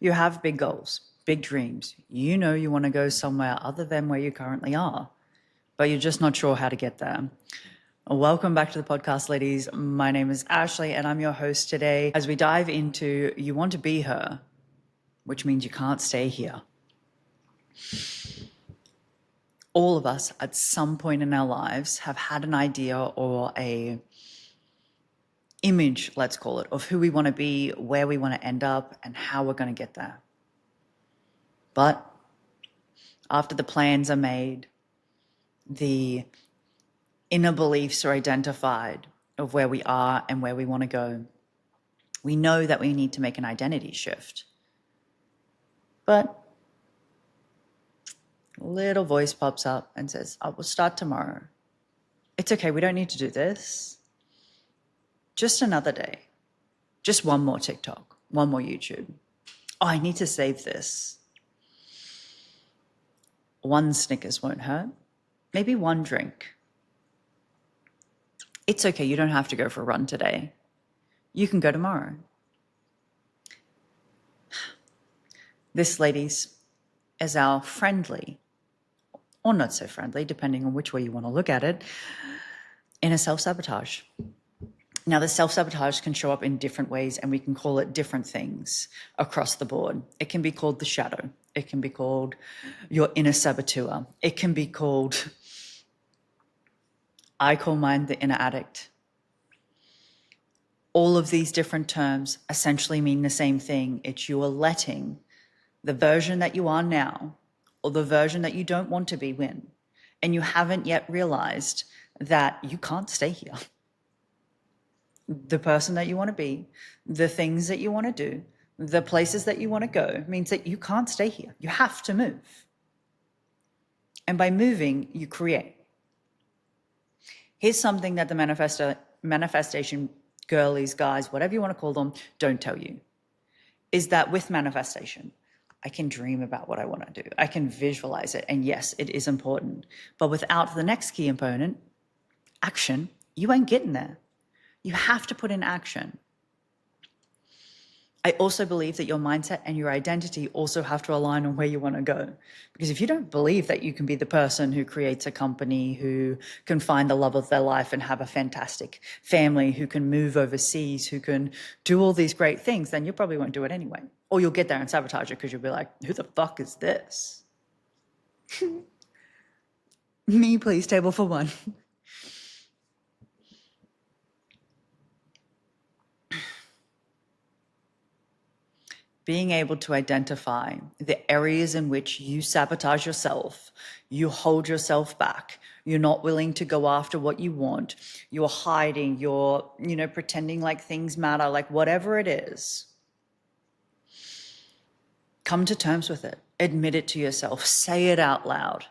You have big goals, big dreams. You know you want to go somewhere other than where you currently are, but you're just not sure how to get there. Welcome back to the podcast, ladies. My name is Ashley, and I'm your host today as we dive into You Want to Be Her, which means you can't stay here. All of us at some point in our lives have had an idea or a image, let's call it, of who we want to be, where we want to end up, and how we're going to get there. But after the plans are made, the inner beliefs are identified of where we are and where we want to go, we know that we need to make an identity shift. But a little voice pops up and says, I will start tomorrow. It's okay, we don't need to do this. Just another day. Just one more TikTok, one more YouTube. Oh, I need to save this. One Snickers won't hurt. Maybe one drink. It's okay, you don't have to go for a run today. You can go tomorrow. This, ladies, is our friendly, or not so friendly, depending on which way you want to look at it, inner self-sabotage. Now, the self-sabotage can show up in different ways, and we can call it different things across the board. It can be called the shadow. It can be called your inner saboteur. It can be called, I call mine the inner addict. All of these different terms essentially mean the same thing. It's you are letting the version that you are now, or the version that you don't want to be, win. And you haven't yet realized that you can't stay here. The person that you want to be, the things that you want to do, the places that you want to go means that you can't stay here. You have to move. And by moving, you create. Here's something that the manifestation girlies, guys, whatever you want to call them, don't tell you, is that with manifestation, I can dream about what I want to do. I can visualize it. And yes, it is important. But without the next key component, action, you ain't getting there. You have to put in action. I also believe that your mindset and your identity also have to align on where you want to go. Because if you don't believe that you can be the person who creates a company, who can find the love of their life and have a fantastic family, who can move overseas, who can do all these great things, then you probably won't do it anyway. Or you'll get there and sabotage it because you'll be like, who the fuck is this? Me, please, table for one. Being able to identify the areas in which you sabotage yourself, you hold yourself back, you're not willing to go after what you want, you're hiding, you're, pretending like things matter, like whatever it is. Come to terms with it. Admit it to yourself. Say it out loud.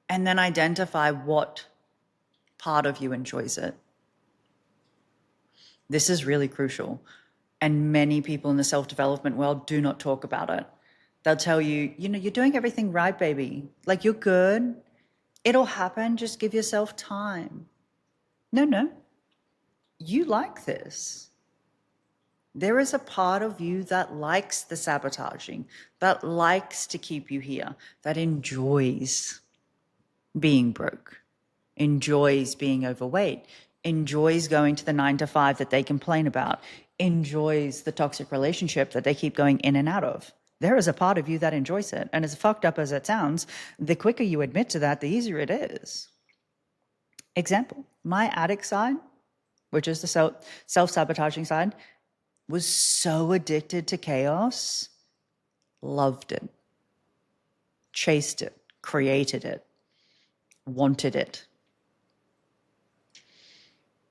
And then identify what part of you enjoys it. This is really crucial. And many people in the self-development world do not talk about it. They'll tell you, you're doing everything right, baby. Like, you're good. It'll happen. Just give yourself time. No. You like this. There is a part of you that likes the sabotaging, that likes to keep you here, that enjoys being broke, enjoys being overweight, enjoys going to the 9-to-5 that they complain about, enjoys the toxic relationship that they keep going in and out of. There is a part of you that enjoys it. And as fucked up as it sounds, the quicker you admit to that, the easier it is. Example, my addict side, which is the self-sabotaging side, was so addicted to chaos, loved it, chased it, created it, wanted it.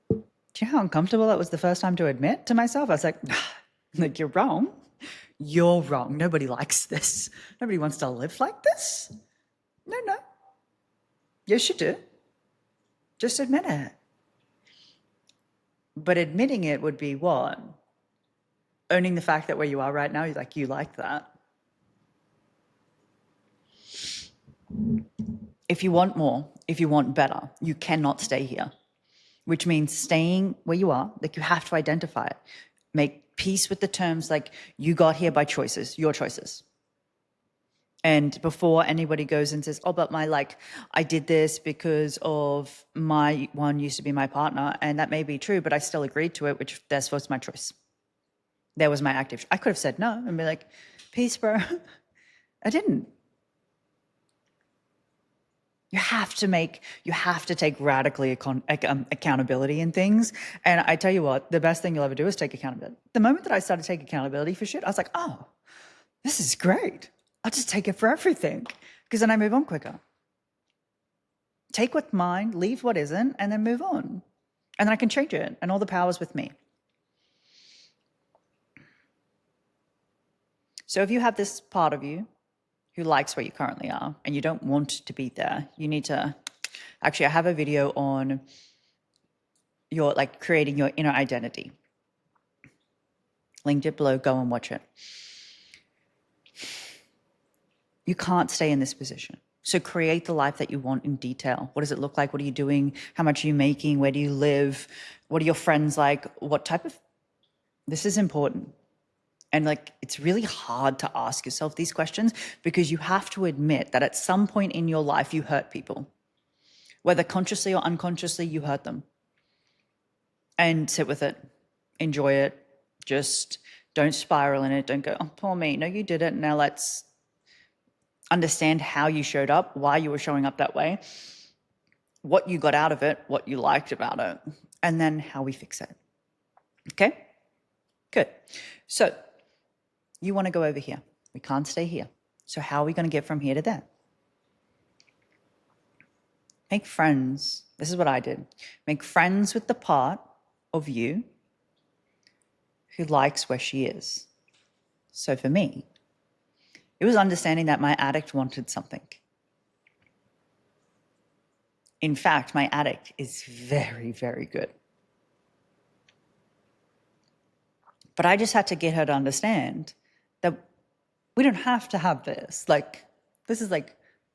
Do you know how uncomfortable that was the first time to admit to myself? I was like, you're wrong. You're wrong. Nobody likes this. Nobody wants to live like this. No. Yes, you do. Just admit it. But admitting it would be what? Owning the fact that where you are right now, you like that. If you want more, if you want better, you cannot stay here. which means staying where you are. Like, you have to identify it. Make peace with the terms like, you got here by choices, your choices. And before anybody goes and says, oh, but I did this because of my one used to be my partner, and that may be true, but I still agreed to it, which that's was my choice. There was my active. I could have said no and be like, peace, bro. I didn't. You have to take radically accountability in things. And I tell you what, the best thing you'll ever do is take accountability. The moment that I started taking accountability for shit, I was like, oh, this is great. I'll just take it for everything, because then I move on quicker. Take what's mine, leave what isn't, and then move on. And then I can change it, and all the power's with me. So if you have this part of you who likes where you currently are and you don't want to be there, you need to, actually, I have a video on your creating your inner identity. Linked it below, go and watch it. You can't stay in this position. So create the life that you want in detail. What does it look like? What are you doing? How much are you making? Where do you live? What are your friends like? What type of, this is important. And it's really hard to ask yourself these questions, because you have to admit that at some point in your life, you hurt people. Whether consciously or unconsciously, you hurt them. And sit with it, enjoy it. Just don't spiral in it. Don't go, oh, poor me. No, you did it. Now let's understand how you showed up, why you were showing up that way, what you got out of it, what you liked about it, and then how we fix it. Okay? Good. So you want to go over here. We can't stay here. So how are we going to get from here to there? Make friends. This is what I did. Make friends with the part of you who likes where she is. So for me, it was understanding that my addict wanted something. In fact, my addict is very, very good. But I just had to get her to understand that we don't have to have this. This is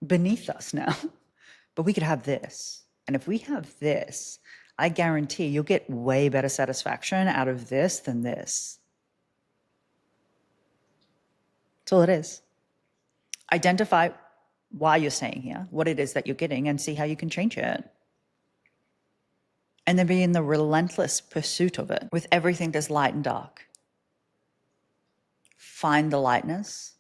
beneath us now. But we could have this. And if we have this, I guarantee you'll get way better satisfaction out of this than this. That's all it is. Identify why you're staying here, what it is that you're getting, and see how you can change it. And then be in the relentless pursuit of it with everything that's light and dark. Find the lightness,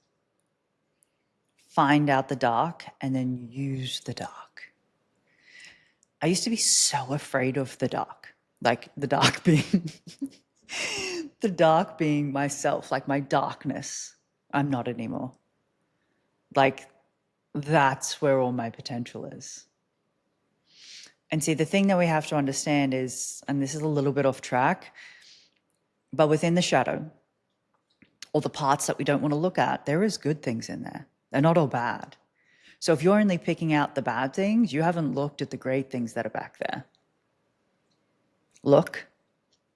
find out the dark, and then use the dark. I used to be so afraid of the dark, the dark being, the dark being myself, my darkness. I'm not anymore. That's where all my potential is. And see, the thing that we have to understand is, and this is a little bit off track, but within the shadow, or the parts that we don't want to look at, there is good things in there. They're not all bad. So if you're only picking out the bad things, you haven't looked at the great things that are back there. Look,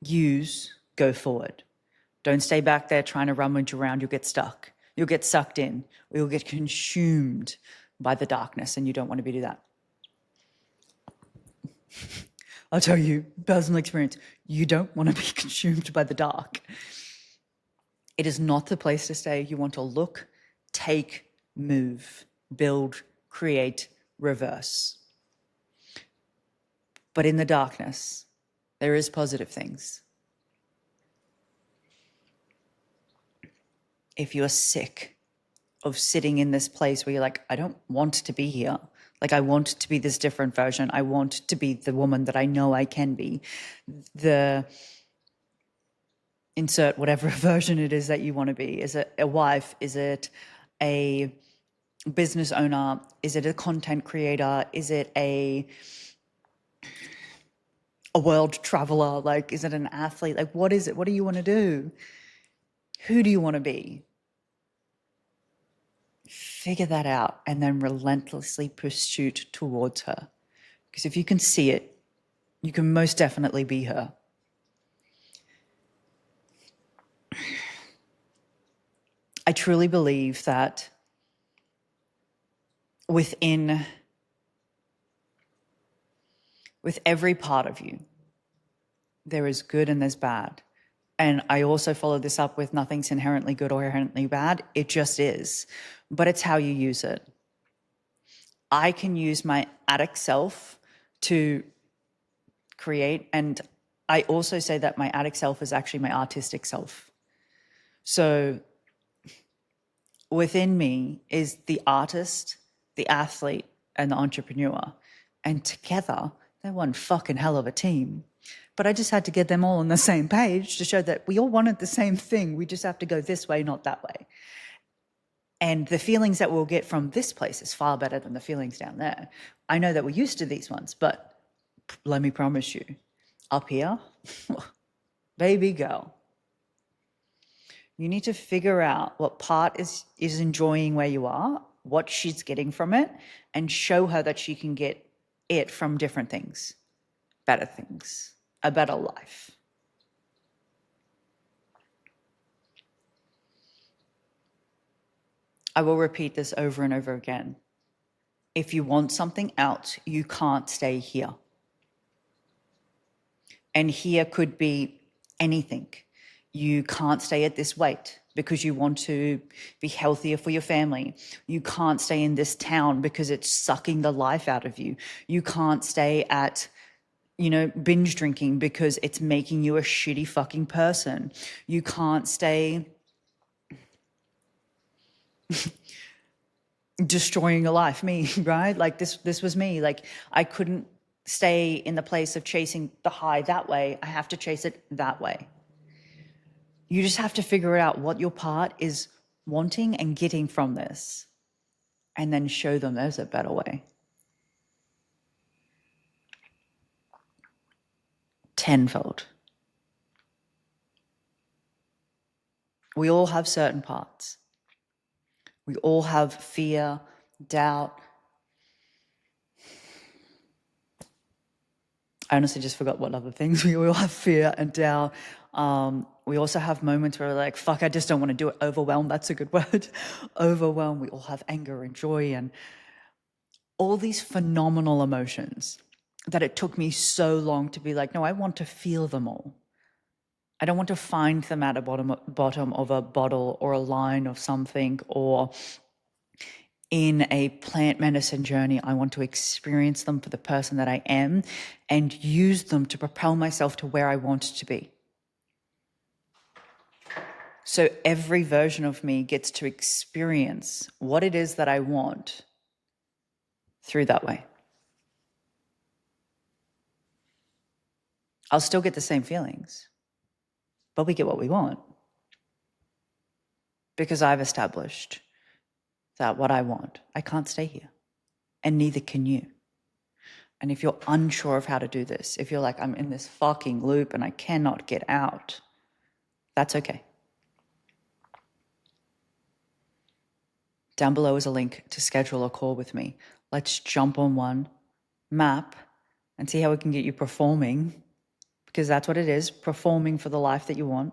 use, go forward. Don't stay back there trying to rummage around. You'll get stuck. You'll get sucked in, or you'll get consumed by the darkness, and you don't want to do that. I'll tell you, personal experience, you don't want to be consumed by the dark. It is not the place to stay. You want to look, take, move, build, create, reverse. But in the darkness, there is positive things. If you're sick of sitting in this place where you're like, I don't want to be here. I want to be this different version. I want to be the woman that I know I can be. Insert whatever version it is that you want to be. Is it a wife? Is it a business owner? Is it a content creator? Is it a world traveler? Is it an athlete? What is it? What do you want to do? Who do you want to be? Figure that out and then relentlessly pursue towards her. Because if you can see it, you can most definitely be her. I truly believe that with every part of you, There is good and there's bad. And I also follow this up with nothing's inherently good or inherently bad. It just is. But it's how you use it. I can use my addict self to create. And I also say that my addict self is actually my artistic self. So within me is the artist, the athlete, and the entrepreneur. And together, they're one fucking hell of a team. But I just had to get them all on the same page to show that we all wanted the same thing. We just have to go this way, not that way. And the feelings that we'll get from this place is far better than the feelings down there. I know that we're used to these ones, but let me promise you, up here, baby girl, you need to figure out what part is enjoying where you are, what she's getting from it, and show her that she can get it from different things, a better life. I will repeat this over and over again. If you want something else, you can't stay here. And here could be anything. You can't stay at this weight because you want to be healthier for your family. You can't stay in this town because it's sucking the life out of you. You can't stay at, binge drinking because it's making you a shitty fucking person. You can't stay destroying your life. Me, right? Like this was me. Like I couldn't stay in the place of chasing the high that way. I have to chase it that way. You just have to figure out what your part is wanting and getting from this, and then show them there's a better way. Tenfold. We all have certain parts. We all have fear, doubt. I honestly just forgot what other things. We all have fear and doubt. We also have moments where we're like, fuck, I just don't want to do it. Overwhelmed, that's a good word. Overwhelmed. We all have anger and joy and all these phenomenal emotions that it took me so long to be like, no, I want to feel them all. I don't want to find them at a bottom of a bottle or a line of something or in a plant medicine journey. I want to experience them for the person that I am and use them to propel myself to where I want to be. So every version of me gets to experience what it is that I want through that way. I'll still get the same feelings, but we get what we want. Because I've established that what I want, I can't stay here. And neither can you. And if you're unsure of how to do this, if you're like, I'm in this fucking loop and I cannot get out, that's okay. Down below is a link to schedule a call with me. Let's jump on one, map, and see how we can get you performing, because that's what it is, performing for the life that you want,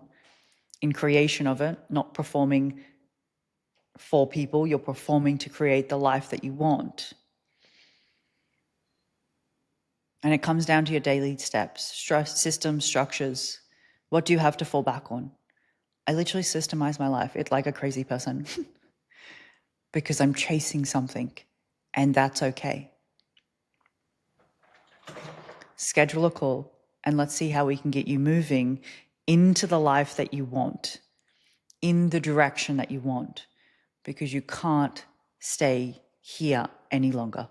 in creation of it, not performing for people. You're performing to create the life that you want. And it comes down to your daily steps, systems, structures. What do you have to fall back on? I literally systemize my life. It's like a crazy person because I'm chasing something, and that's okay. Schedule a call and let's see how we can get you moving into the life that you want, in the direction that you want, because you can't stay here any longer.